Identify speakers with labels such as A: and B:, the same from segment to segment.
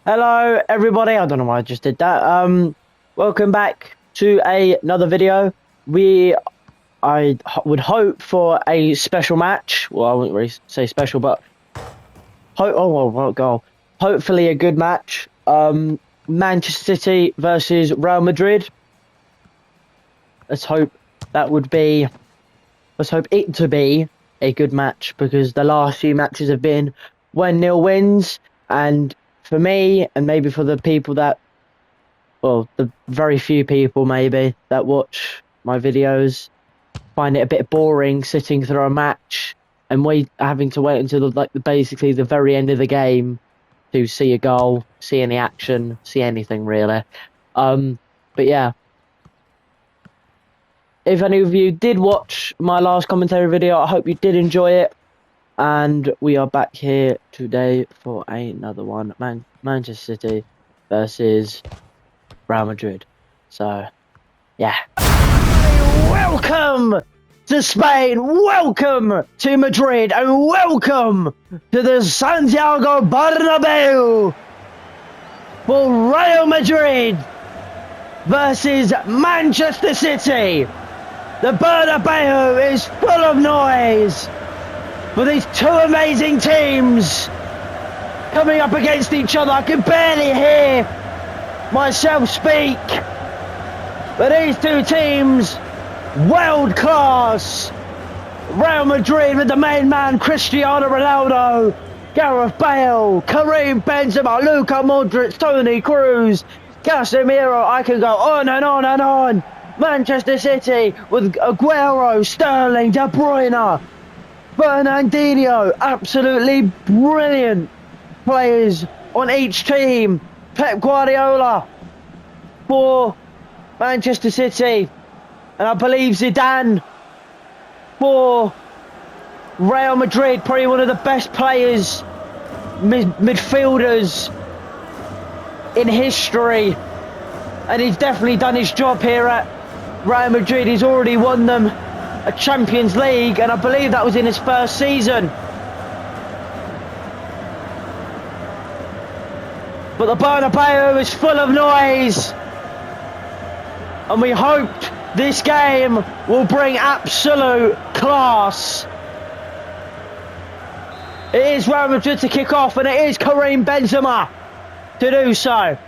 A: Hello, everybody. I don't know why I just did that. Welcome back to another video. I would hope for a special match. Well, I wouldn't really say special, but hopefully a good match. Manchester City versus Real Madrid. Let's hope it to be a good match, because the last few matches have been 1-0 wins, and for me, and maybe for the people that, well, the very few people maybe that watch my videos, find it a bit boring sitting through a match and having to wait until basically the very end of the game to see a goal, see any action, see anything really. But yeah, if any of you did watch my last commentary video, I hope you did enjoy it. And we are back here today for another one. Manchester City versus Real Madrid. So, yeah. Welcome to Spain. Welcome to Madrid. And welcome to the Santiago Bernabeu for Real Madrid versus Manchester City. The Bernabeu is full of noise for these two amazing teams coming up against each other. I can barely hear myself speak. But these two teams, world class. Real Madrid with the main man Cristiano Ronaldo, Gareth Bale, Karim Benzema, Luka Modric, Toni Kroos, Casemiro. I can go on and on and on. Manchester City with Aguero, Sterling, De Bruyne, Fernandinho. Absolutely brilliant players on each team. Pep Guardiola for Manchester City, and I believe Zidane for Real Madrid. Probably one of the best players, midfielders in history, and he's definitely done his job here at Real Madrid. He's already won them a Champions League, and I believe that was in his first season. But the Bernabeu is full of noise, and we hoped this game will bring absolute class. It is Real Madrid to kick off, and it is Karim Benzema to do so.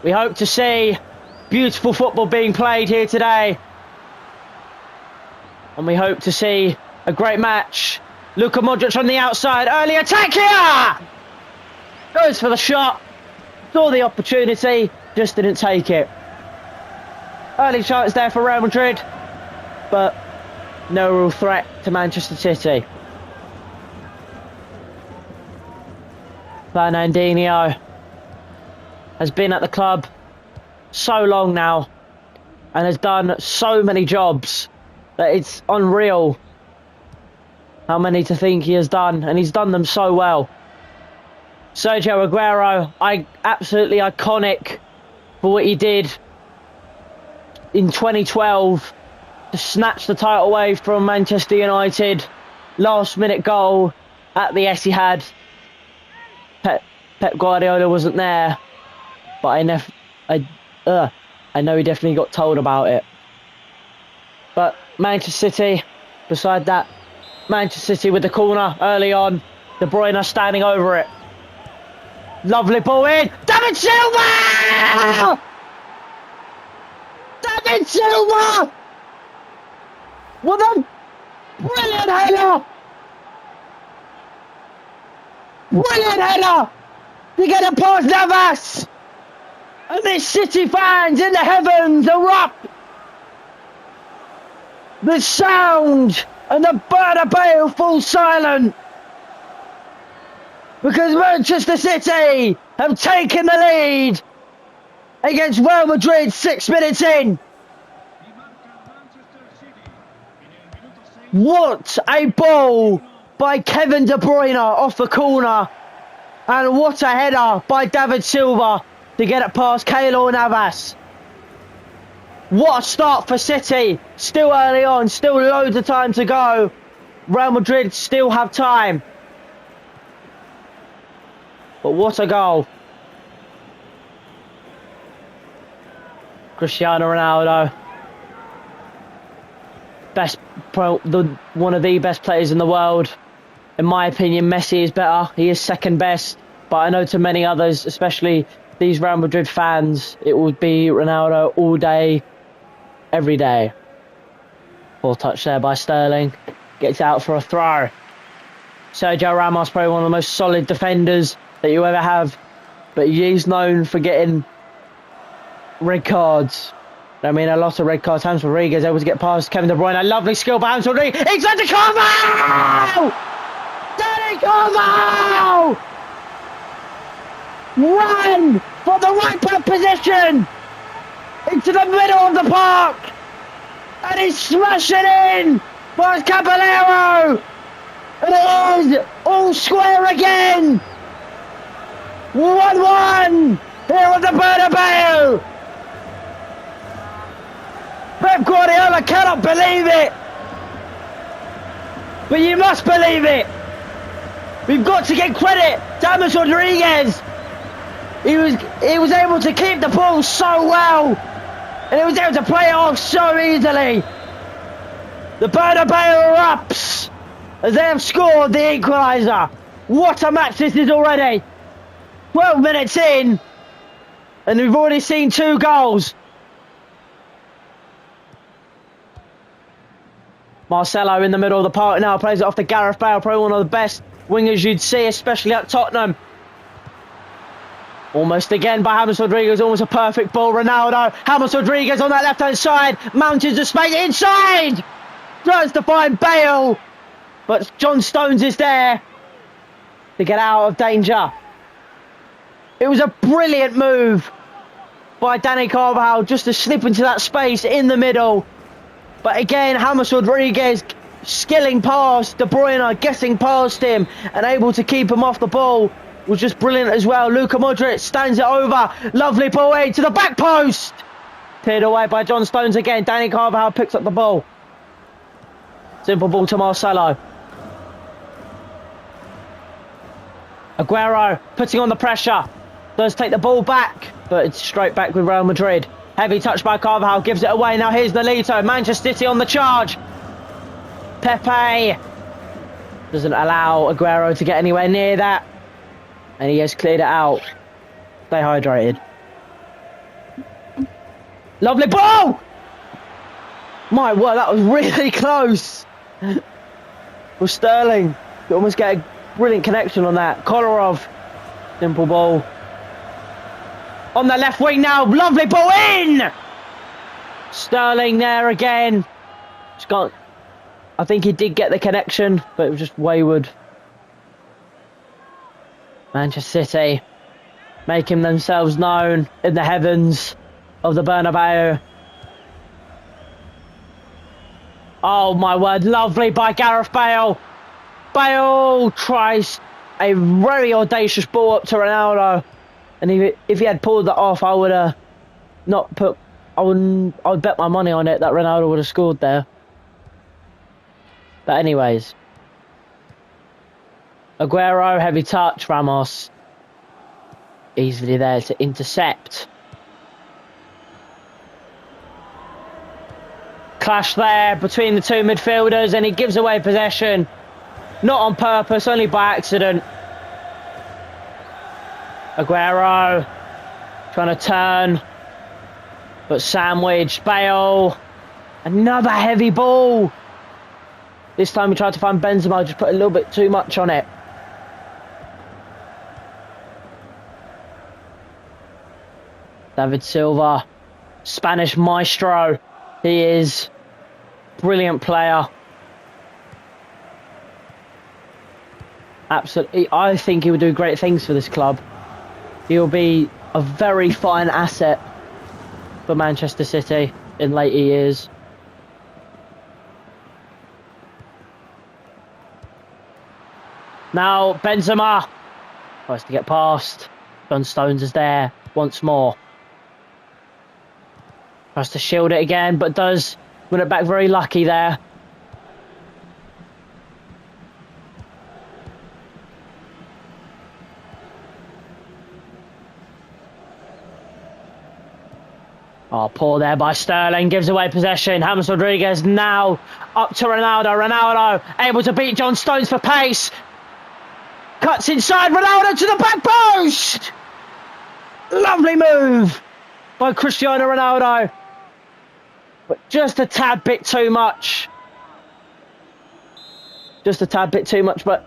A: We hope to see beautiful football being played here today, and we hope to see a great match. Luka Modric on the outside, early attack here! Goes for the shot, saw the opportunity, just didn't take it. Early chance there for Real Madrid, but no real threat to Manchester City. Fernandinho has been at the club so long now and has done so many jobs that it's unreal how many to think he has done, and he's done them so well. Sergio Aguero, absolutely iconic for what he did in 2012 to snatch the title away from Manchester United. Last minute goal at the Etihad. Pep Guardiola wasn't there, but I know he definitely got told about it. But Manchester City, beside that, Manchester City with the corner early on. De Bruyne standing over it. Lovely ball in. David Silva! David Silva! What a brilliant header! Brilliant header! To get it past Navas! And these City fans in the heavens erupt. The sound and the Bernabeu falls silent, because Manchester City have taken the lead against Real Madrid 6 minutes in. What a ball by Kevin De Bruyne off the corner, and what a header by David Silva to get it past Keylor Navas. What a start for City. Still early on, still loads of time to go. Real Madrid still have time. But what a goal. Cristiano Ronaldo. One of the best players in the world. In my opinion, Messi is better. He is second best. But I know to many others, especially these Real Madrid fans, it would be Ronaldo all day, every day. Poor touch there by Sterling. Gets out for a throw. Sergio Ramos, probably one of the most solid defenders that you ever have. But he's known for getting red cards. I mean, a lot of red cards. James Rodriguez able to get past Kevin De Bruyne. A lovely skill by James Rodriguez. It's Danny Carvalho! Danny Carvalho! Run for the right back position into the middle of the park, and he's smashing in for Caballero, and it is all square again. 1-1 here at the Bernabeu. Pep Guardiola cannot believe it, but you must believe it. We've got to give credit to James Rodriguez. He was able to keep the ball so well, and he was able to play it off so easily. The Bernabeu erupts as they have scored the equaliser. What a match this is already. 12 minutes in, and we've already seen 2 goals. Marcelo in the middle of the park now, plays it off to Gareth Bale, probably one of the best wingers you'd see, especially at Tottenham. Almost again by James Rodriguez, almost a perfect ball. Ronaldo, James Rodriguez on that left-hand side, mountains of space inside! Tries to find Bale, but John Stones is there to get out of danger. It was a brilliant move by Danny Carvalho just to slip into that space in the middle. But again, James Rodriguez skilling past De Bruyne, getting past him and able to keep him off the ball was just brilliant as well. Luka Modric stands it over. Lovely ball in to the back post. Cleared away by John Stones again. Danny Carvalho picks up the ball. Simple ball to Marcelo. Aguero putting on the pressure. Does take the ball back, but it's straight back with Real Madrid. Heavy touch by Carvalho, gives it away. Now here's Nolito. Manchester City on the charge. Pepe doesn't allow Aguero to get anywhere near that. And he has cleared it out. Stay hydrated. Lovely ball! My word, that was really close. For Sterling. You almost get a brilliant connection on that. Kolarov. Simple ball. On the left wing now. Lovely ball in! Sterling there again. I think he did get the connection, but it was just wayward. Manchester City making themselves known in the heavens of the Bernabeu. Oh my word, lovely by Gareth Bale. Bale tries a very audacious ball up to Ronaldo. And if he had pulled that off, I would have not put... I would bet my money on it that Ronaldo would have scored there. But anyways. Aguero, heavy touch. Ramos easily there to intercept. Clash there between the two midfielders, and he gives away possession. Not on purpose, only by accident. Aguero trying to turn, but sandwiched. Bale, another heavy ball. This time he tried to find Benzema, just put a little bit too much on it. David Silva, Spanish maestro. He is brilliant player. Absolutely, I think he would do great things for this club. He'll be a very fine asset for Manchester City in later years. Now Benzema tries to get past. John Stones is there once more. Tries to shield it again, but does win it back. Very lucky there. Oh, poor there by Sterling. Gives away possession. James Rodriguez now up to Ronaldo. Ronaldo able to beat John Stones for pace. Cuts inside. Ronaldo to the back post. Lovely move by Cristiano Ronaldo. But just a tad bit too much. Just a tad bit too much, but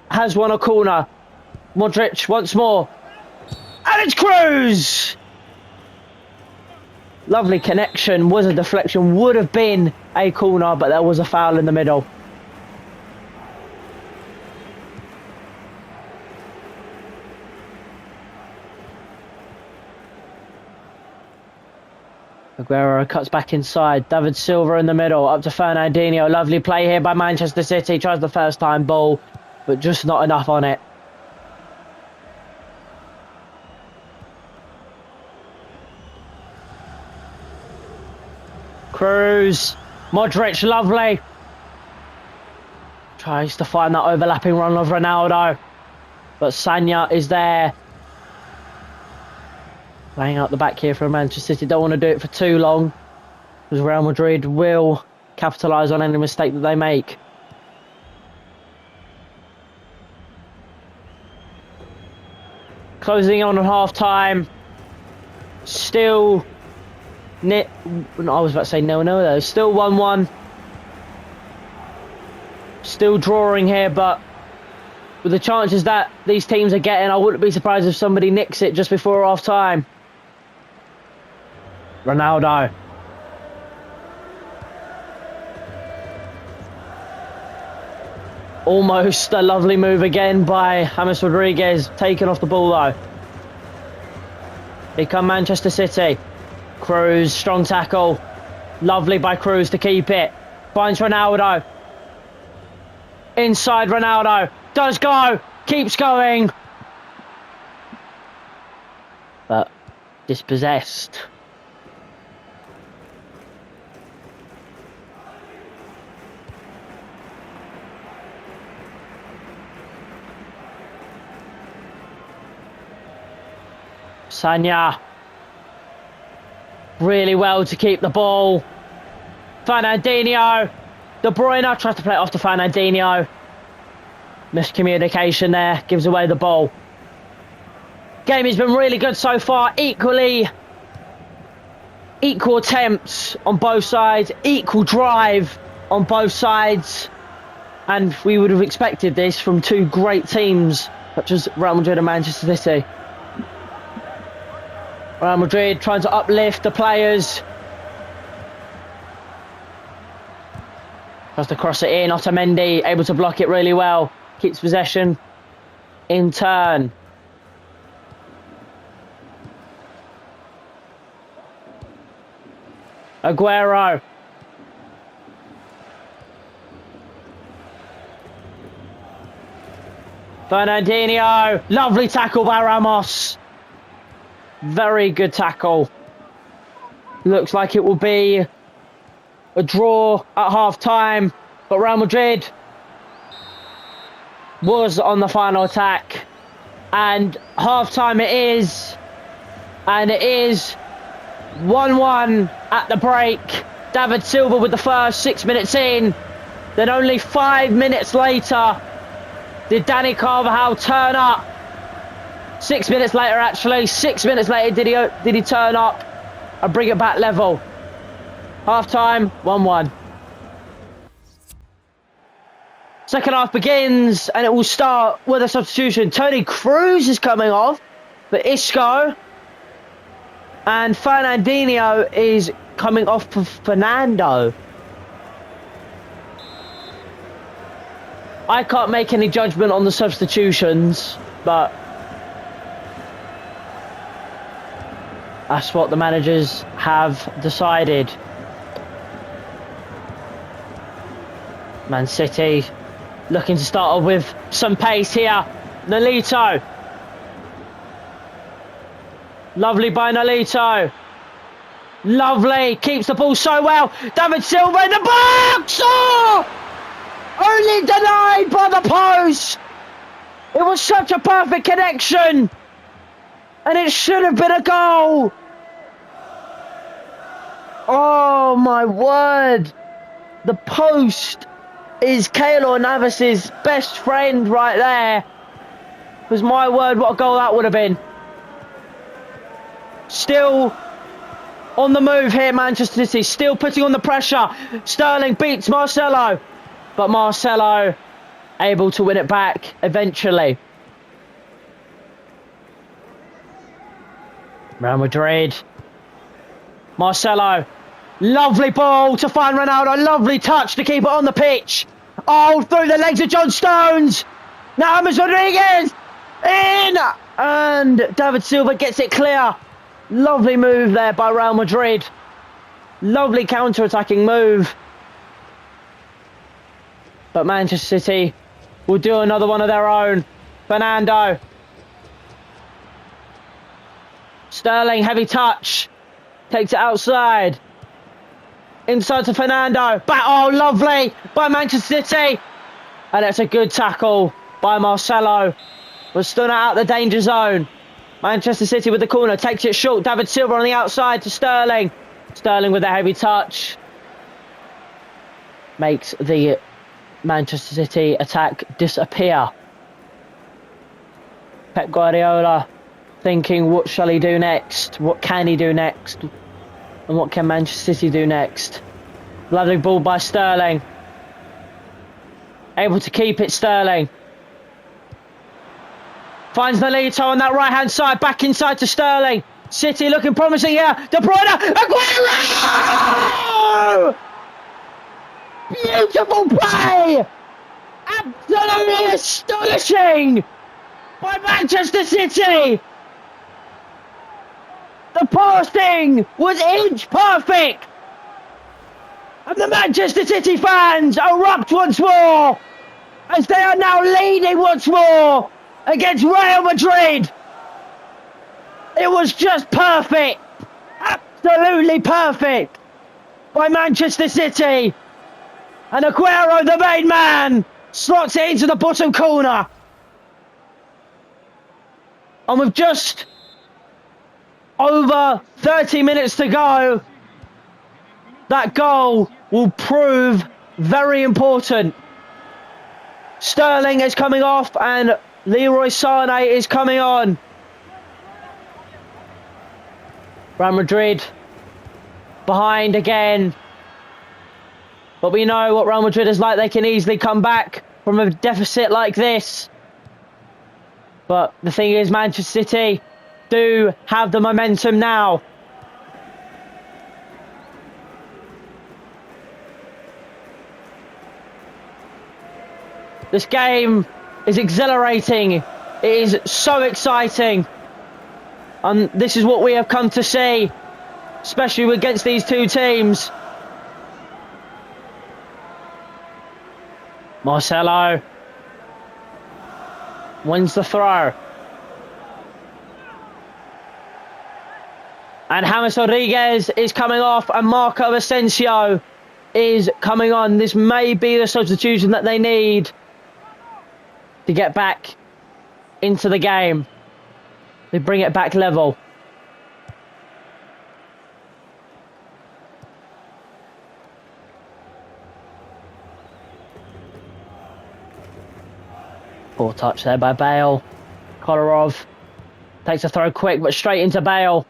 A: has won a corner. Modric once more. And it's Cruz. Lovely connection, was a deflection, would have been a corner, but there was a foul in the middle. Aguero cuts back inside, David Silva in the middle, up to Fernandinho. Lovely play here by Manchester City, tries the first time ball, but just not enough on it. Cruz, Modric, lovely. Tries to find that overlapping run of Ronaldo, but Sanya is there. Playing out the back here for Manchester City. Don't want to do it for too long, because Real Madrid will capitalise on any mistake that they make. Closing on half time. Still I was about to say no though. Still 1-1. Still drawing here, but with the chances that these teams are getting, I wouldn't be surprised if somebody nicks it just before half time. Ronaldo. Almost a lovely move again by James Rodriguez. Taken off the ball though. Here come Manchester City. Cruz, strong tackle. Lovely by Cruz to keep it. Finds Ronaldo. Inside Ronaldo. Does go. Keeps going. But dispossessed. Sanya. Really well to keep the ball. Fernandinho. De Bruyne tries to play it off to Fernandinho. Miscommunication there. Gives away the ball. Game has been really good so far. Equal attempts on both sides. Equal drive on both sides. And we would have expected this from two great teams, such as Real Madrid and Manchester City. Real Madrid trying to uplift the players. Tries to cross it in. Otamendi able to block it really well. Keeps possession in turn. Aguero. Fernandinho. Lovely tackle by Ramos. Very good tackle. Looks like it will be a draw at half time, but Real Madrid was on the final attack, and half time it is, and it is 1-1 at the break. David Silva with the first 6 minutes in, then only 5 minutes later did Dani Carvajal turn up. 6 minutes later, actually. 6 minutes later did he turn up and bring it back level. Half time, 1-1. Second half begins, and it will start with a substitution. Toni Kroos is coming off for Isco, and Fernandinho is coming off for Fernando. I can't make any judgment on the substitutions, but that's what the managers have decided. Man City looking to start off with some pace here. Nolito. Lovely by Nolito. Lovely. Keeps the ball so well. David Silva in the box. Oh! Only denied by the post. It was such a perfect connection. And it should have been a goal. Oh my word! The post is Keylor Navas's best friend right there. Because my word, what a goal that would have been. Still on the move here, Manchester City. Still putting on the pressure. Sterling beats Marcelo. But Marcelo able to win it back eventually. Real Madrid. Marcelo. Lovely ball to find Ronaldo. Lovely touch to keep it on the pitch. Oh, through the legs of John Stones. Now James Rodriguez. In. And David Silva gets it clear. Lovely move there by Real Madrid. Lovely counter-attacking move. But Manchester City will do another one of their own. Fernando. Sterling, heavy touch. Takes it outside. Inside to Fernando. Back, oh, lovely by Manchester City. And it's a good tackle by Marcelo. Was stood out the danger zone. Manchester City with the corner. Takes it short. David Silva on the outside to Sterling. Sterling with a heavy touch. Makes the Manchester City attack disappear. Pep Guardiola thinking, what shall he do next? What can he do next? And what can Manchester City do next? Lovely ball by Sterling. Able to keep it, Sterling. Finds Nolito on that right-hand side. Back inside to Sterling. City looking promising here. De Bruyne. Aguero! Beautiful play! Absolutely astonishing by Manchester City! The passing was inch perfect! And the Manchester City fans erupt once more as they are now leading once more against Real Madrid. It was just perfect. Absolutely perfect by Manchester City. And Aguero, the main man, slots it into the bottom corner. And with just over 30 minutes to go, that goal will prove very important. Sterling is coming off and Leroy Sané is coming on. Real Madrid behind again. But we know what Real Madrid is like. They can easily come back from a deficit like this. But the thing is, Manchester City do have the momentum now. This game is exhilarating. It is so exciting. And this is what we have come to see, especially against these two teams. Marcelo wins the throw. And James Rodriguez is coming off and Marco Asensio is coming on. This may be the substitution that they need to get back into the game. They bring it back level. Poor touch there by Bale. Kolarov takes a throw quick, but straight into Bale.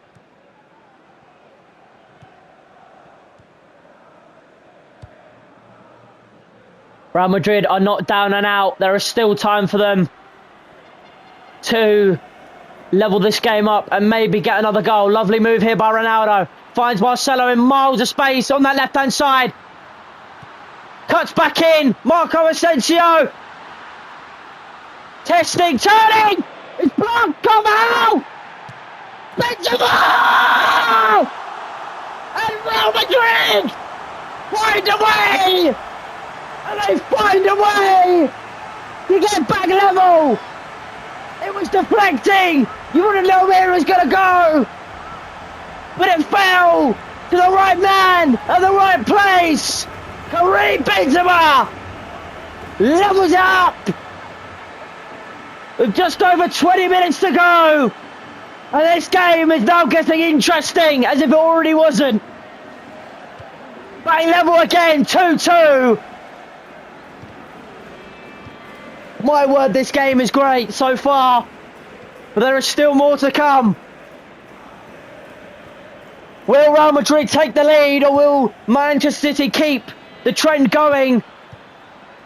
A: Real Madrid are not down and out. There is still time for them to level this game up and maybe get another goal. Lovely move here by Ronaldo. Finds Marcelo in miles of space on that left-hand side. Cuts back in. Marco Asensio. Testing, turning. It's blocked. Come out. Benzema! And Real Madrid find a way. And they find a way to get back level. It was deflecting. You wouldn't know where it was going to go. But it fell to the right man at the right place. Karim Benzema levels up. With just over 20 minutes to go. And this game is now getting interesting as if it already wasn't. Bang level again, 2-2. My word, this game is great so far, but there is still more to come. Will Real Madrid take the lead, or will Manchester City keep the trend going?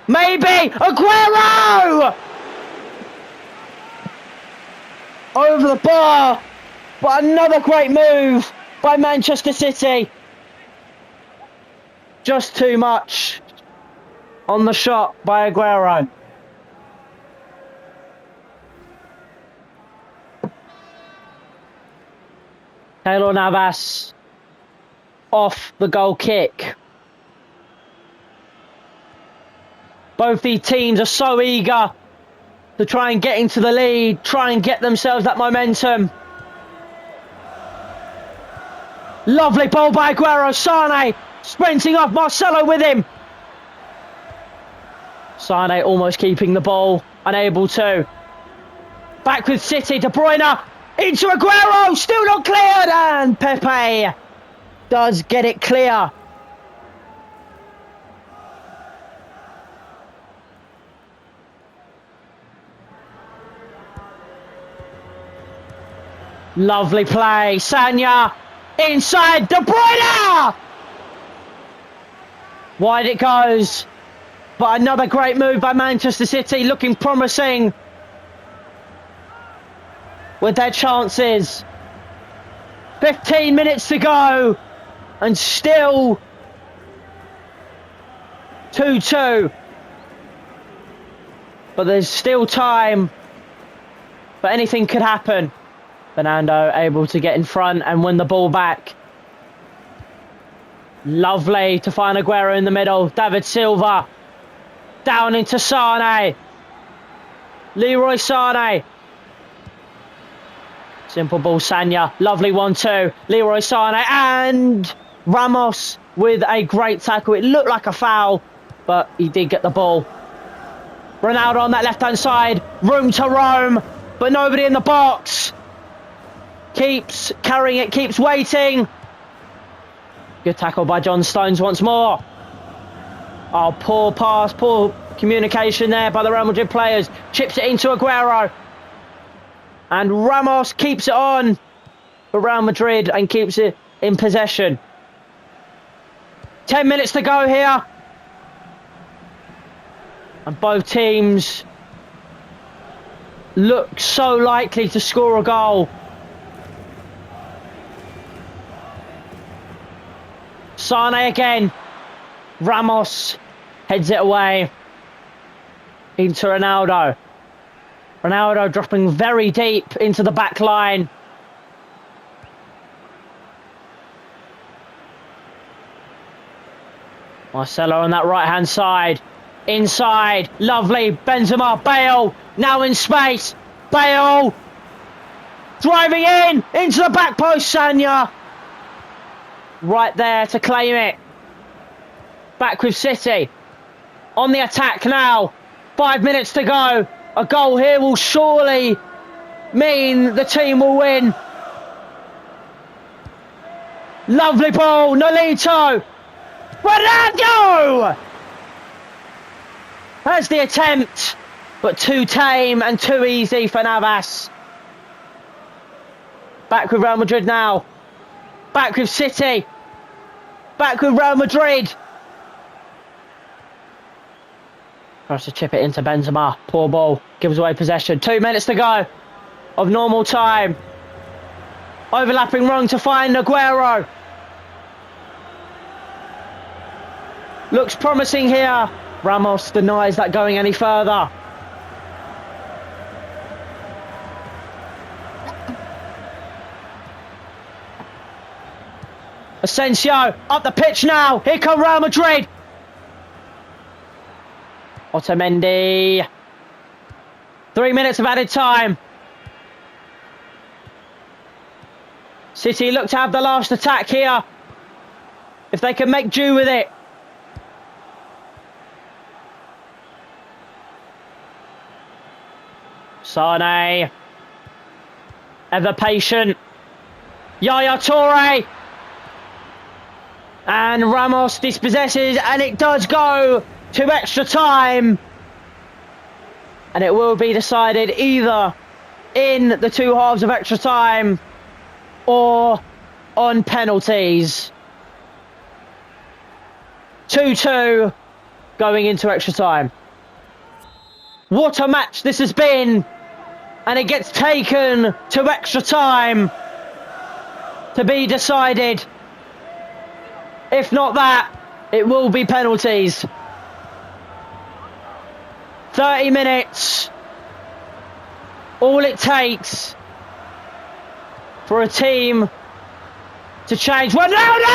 A: Maybe Aguero! Over the bar, but another great move by Manchester City. Just too much on the shot by Aguero. Keylor Navas off the goal kick. Both these teams are so eager to try and get into the lead, try and get themselves that momentum. Lovely ball by Aguero. Sane sprinting off, Marcelo with him. Sane almost keeping the ball, unable to. Back with City, De Bruyne into Aguero, still not cleared, and Pepe does get it clear. Lovely play, Sanya inside, De Bruyne! Wide it goes, but another great move by Manchester City, looking promising with their chances. 15 minutes to go, and still 2-2. But there's still time, but anything could happen. Fernando able to get in front and win the ball back. Lovely to find Aguero in the middle. David Silva down into Sane. Leroy Sane. Simple ball, Sanya. Lovely 1-2. Leroy Sane and Ramos with a great tackle. It looked like a foul, but he did get the ball. Ronaldo on that left-hand side. Room to roam, but nobody in the box. Keeps carrying it, keeps waiting. Good tackle by John Stones once more. Oh, poor pass, poor communication there by the Real Madrid players. Chips it into Aguero. And Ramos keeps it on for Real Madrid and keeps it in possession. 10 minutes to go here. And both teams look so likely to score a goal. Sane again. Ramos heads it away into Ronaldo. Ronaldo dropping very deep into the back line. Marcelo on that right hand side. Inside. Lovely. Benzema. Bale. Now in space. Bale. Driving in. Into the back post. Sanya. Right there to claim it. Back with City. On the attack now. 5 minutes to go. A goal here will surely mean the team will win. Lovely ball. Nolito. Ronaldo! Has the attempt, but too tame and too easy for Navas. Back with Real Madrid now. Back with City. Back with Real Madrid. Tries to chip it into Benzema. Poor ball. Gives away possession. 2 minutes to go of normal time. Overlapping wrong to find Aguero. Looks promising here. Ramos denies that going any further. Asensio up the pitch now. Here come Real Madrid. Otamendi. 3 minutes of added time. City look to have the last attack here. If they can make do with it. Sane. Ever patient. Yaya Toure. And Ramos dispossesses, and it does go to extra time. And it will be decided either in the two halves of extra time or on penalties. 2-2 going into extra time. What a match this has been. And it gets taken to extra time to be decided. If not that, it will be penalties. 30 minutes. All it takes for a team to change. Ronaldo!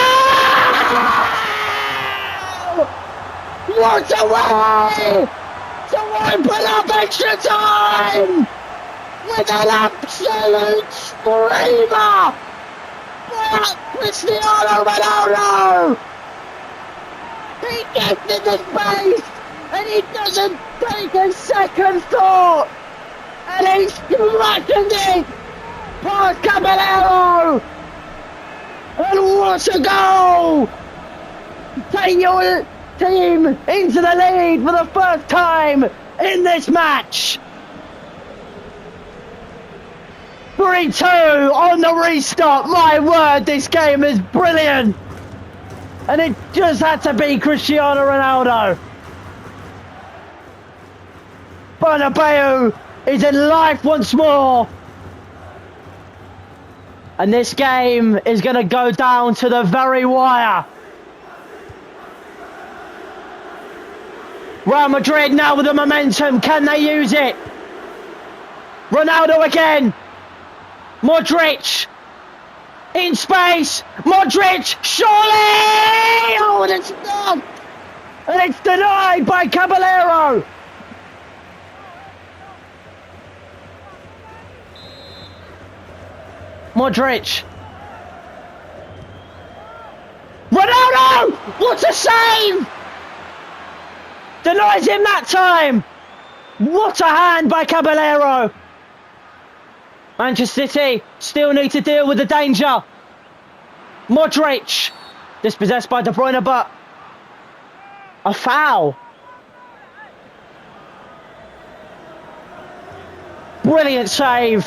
A: What a way to open up extra time with an absolute screamer by Cristiano Ronaldo. He gets in the space and he doesn't take a second thought, and he's smashing it past Caballero. And what a goal! Take your team into the lead for the first time in this match. 3-2 on the restart. My word, this game is brilliant. And it just had to be Cristiano Ronaldo. Bernabeu is in life once more. And this game is going to go down to the very wire. Real Madrid now with the momentum. Can they use it? Ronaldo again. Modric. In space. Modric. Surely! Oh, and it's not. And it's denied by Caballero. Modric. Ronaldo! What a save! Denies him that time. What a hand by Caballero. Manchester City still need to deal with the danger. Modric. Dispossessed by De Bruyne, but a foul. Brilliant save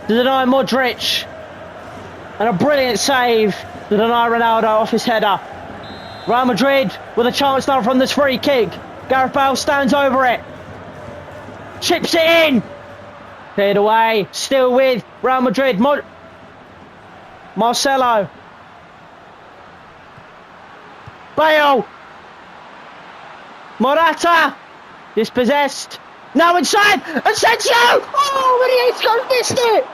A: to deny Modric. And a brilliant save to deny Ronaldo off his header. Real Madrid with a chance now from this free kick. Gareth Bale stands over it. Chips it in. Cleared away. Still with Real Madrid. Marcelo. Bale. Morata. Dispossessed. Now inside. Asensio. Oh, but Isco missed it.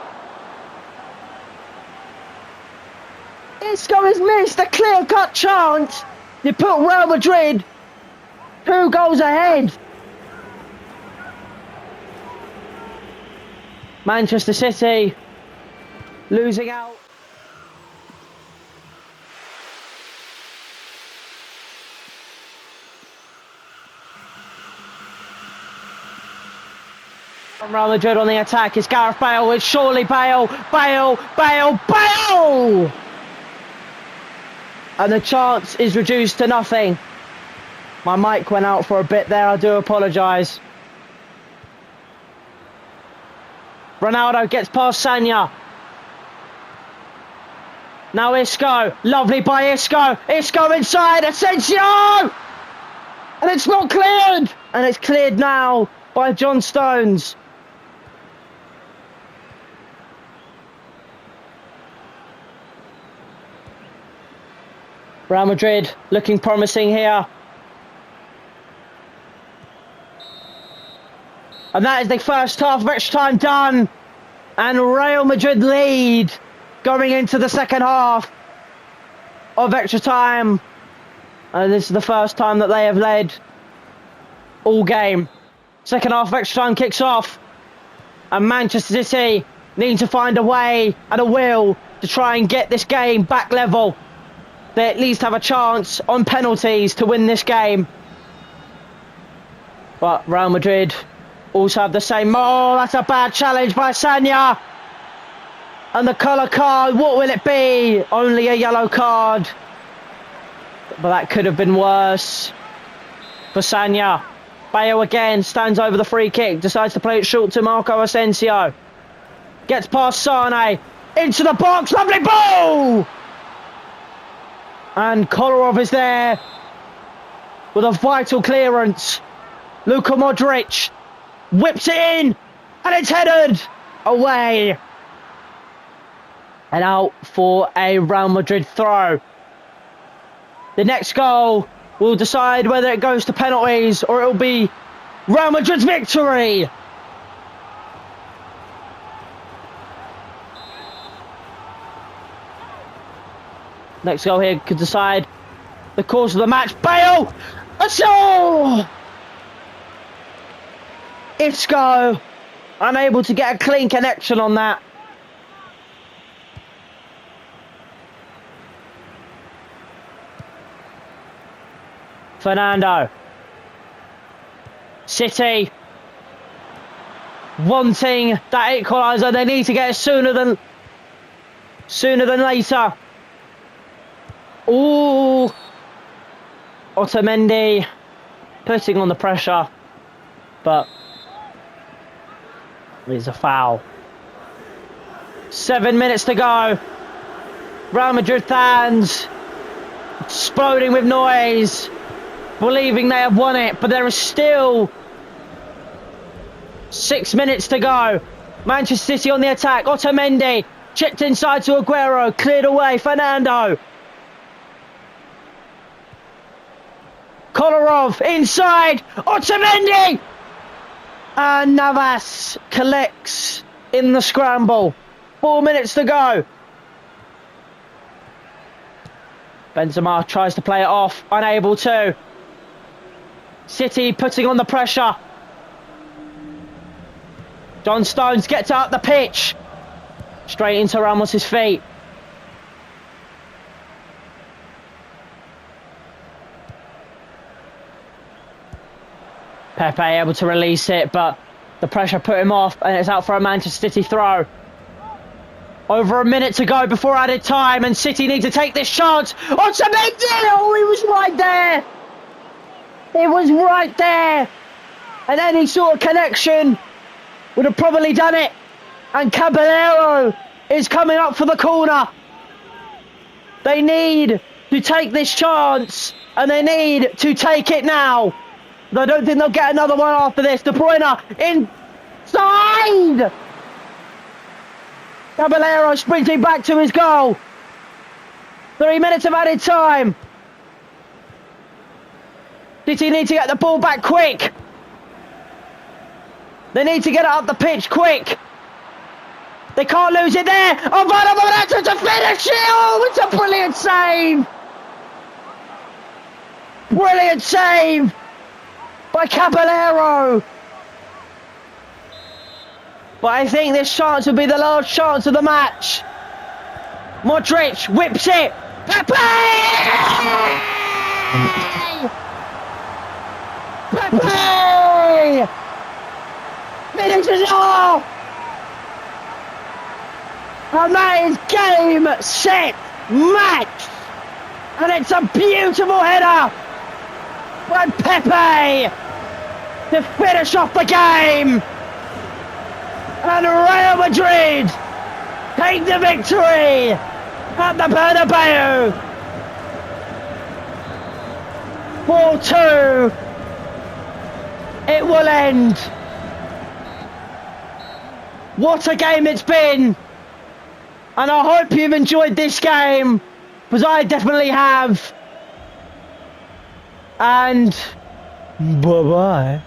A: Isco has missed a clear-cut chance. You put Real Madrid 2 goals ahead. Manchester City losing out. Real Madrid on the attack. It's Gareth Bale. It's surely Bale. Bale. And the chance is reduced to nothing. My mic went out for a bit there. I do apologise. Ronaldo gets past Sanya. Now Isco. Lovely by Isco. Isco inside. Asensio! And it's not cleared. And it's cleared now by John Stones. Real Madrid looking promising here. And that is the first half of extra time done. And Real Madrid lead going into the second half of extra time. And this is the first time that they have led all game. Second half of extra time kicks off. And Manchester City need to find a way and a will to try and get this game back level. They at least have a chance on penalties to win this game. But Real Madrid also have the same. Oh, that's a bad challenge by Sanya. And the colour card, what will it be? Only a yellow card. But that could have been worse for Sanya. Bale again stands over the free kick. Decides to play it short to Marco Asensio. Gets past Sane. Into the box. Lovely ball! And Kolarov is there with a vital clearance. Luka Modric whips it in. And it's headed away. And out for a Real Madrid throw. The next goal will decide whether it goes to penalties or it will be Real Madrid's victory. Next goal here could decide the course of the match. Bale! Isco! Isco unable to get a clean connection on that. Fernando. City wanting that equaliser. They need to get it sooner than later. Ooh. Otamendi putting on the pressure, but it's a foul. 7 minutes to go. Real Madrid fans exploding with noise, believing they have won it, but there is still 6 minutes to go. Manchester City on the attack. Otamendi chipped inside to Aguero, cleared away. Fernando. Kolarov inside. Otamendi. And Navas collects in the scramble. 4 minutes to go. Benzema tries to play it off, unable to. City putting on the pressure. John Stones gets out the pitch. Straight into Ramos' feet. Pepe able to release it, but the pressure put him off, and it's out for a Manchester City throw. Over a minute to go before added time, and City need to take this chance. Otamendi! Oh, he was right there. It was right there. And any sort of connection would have probably done it. And Caballero is coming up for the corner. They need to take this chance, and they need to take it now. I don't think they'll get another one after this. De Bruyne inside. Caballero sprinting back to his goal. 3 minutes of added time. City need to get the ball back quick. They need to get it up the pitch quick. They can't lose it there. Alvaro Morata to finish it. Oh, it's a brilliant save. Brilliant save by Caballero. But I think this chance will be the last chance of the match. Modric whips it. Pepe! Pepe! Finishes it off! And that is game, set, match! And it's a beautiful header by Pepe to finish off the game! And Real Madrid take the victory at the Bernabeu. 4-2. It will end. What a game it's been. And I hope you've enjoyed this game, because I definitely have. And bye-bye.